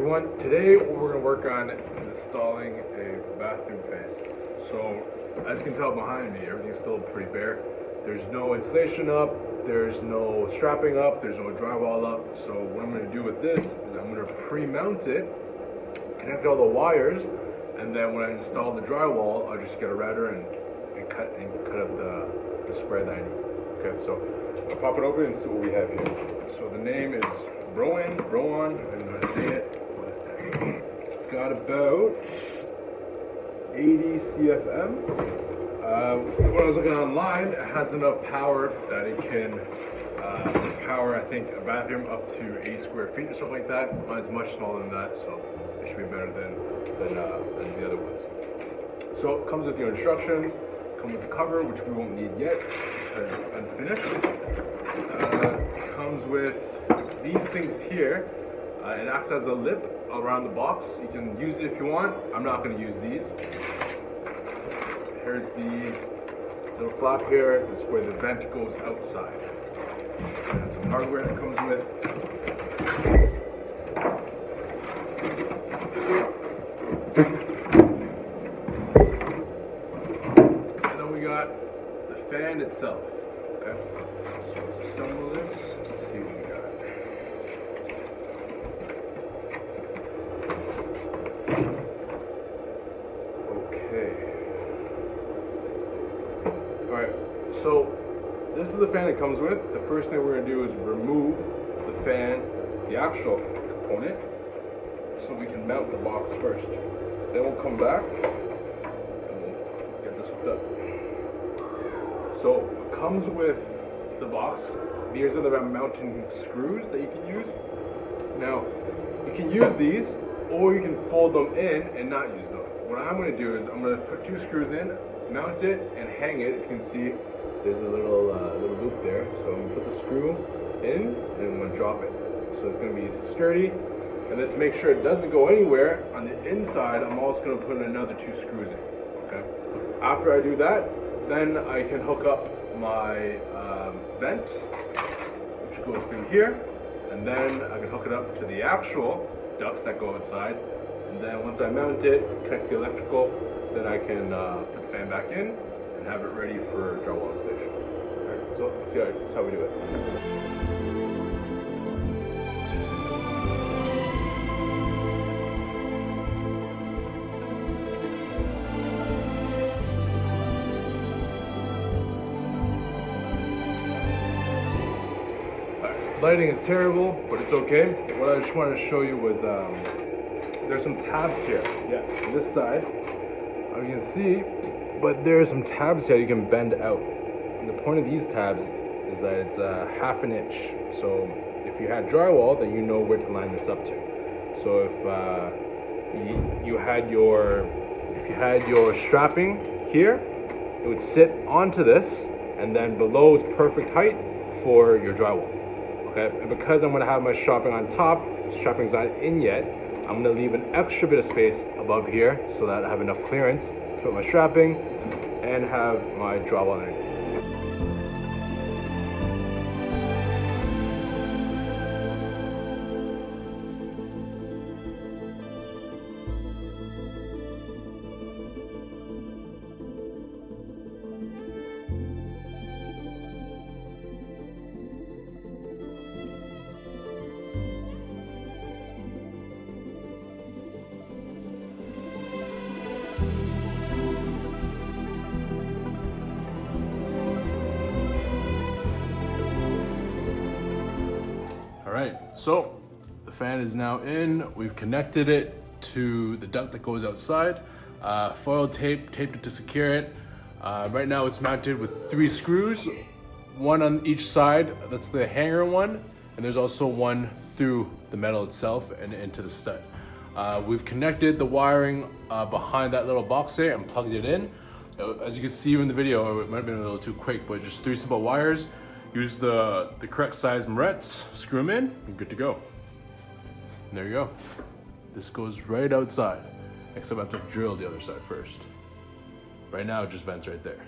everyone, today we're going to work on installing a bathroom fan. So as you can tell behind me, everything's still pretty bare. There's no insulation up, there's no strapping up, there's no drywall up. So what I'm going to do with this is I'm going to pre-mount it, connect all the wires, and then when I install the drywall, I'll just get a router and cut up the square that I need. Okay, so I'll pop it open and see what we have here. So the name is Rowan, I don't know how to say it. It's got about 80 CFM. When I was looking online, it has enough power that it can power, I think, a bathroom up to 80 square feet or something like that. Mine's much smaller than that, so it should be better than the other ones. So it comes with your instructions, comes with the cover, which we won't need yet because it's unfinished. Comes with these things here. It acts as a lip around the box. You can use it if you want. I'm not going to use these. Here's the little flap here. This is where the vent goes outside. And some hardware that comes with. And then we got the fan itself. Okay. So let's assemble this. Let's see what we got. Alright, so this is the fan it comes with. The first thing we're going to do is remove the fan, the actual component, so we can mount the box first. Then we'll come back and we'll get this hooked up. So it comes with the box. These are the mounting screws that you can use. Now, you can use these or you can fold them in and not use them. What I'm going to do is I'm going to put 2 screws in, mount it, and hang it. You can see there's a little loop there. So I'm going to put the screw in and I'm going to drop it. So it's going to be sturdy. And then to make sure it doesn't go anywhere, on the inside I'm also going to put another 2 screws in. Okay. After I do that, then I can hook up my vent, which goes through here, and then I can hook it up to the actual ducts that go outside. And then once I mount it, connect the electrical, then I can put the fan back in and have it ready for drywall installation. Alright, so let's see that's how we do it. Lighting is terrible, but it's okay. What I just wanted to show you was there's some tabs here. Yeah, on this side, you can see, but there are some tabs here you can bend out. And the point of these tabs is that it's ½ inch. So if you had drywall, then you know where to line this up to. So if you had your strapping here, it would sit onto this, and then below is perfect height for your drywall. Okay, and because I'm going to have my strapping on top, strapping's not in yet, I'm going to leave an extra bit of space above here so that I have enough clearance to put my strapping and have my drywall underneath. Alright, so the fan is now in. We've connected it to the duct that goes outside. Foil taped it to secure it. Right now it's mounted with 3 screws, 1 on each side. That's the hanger one, and there's also one through the metal itself and into the stud. We've connected the wiring behind that little box there and plugged it in. As you can see in the video, it might have been a little too quick, but just 3 simple wires. Use the correct size morettes, screw them in, and good to go. And there you go. This goes right outside, except I have to drill the other side first. Right now it just vents right there.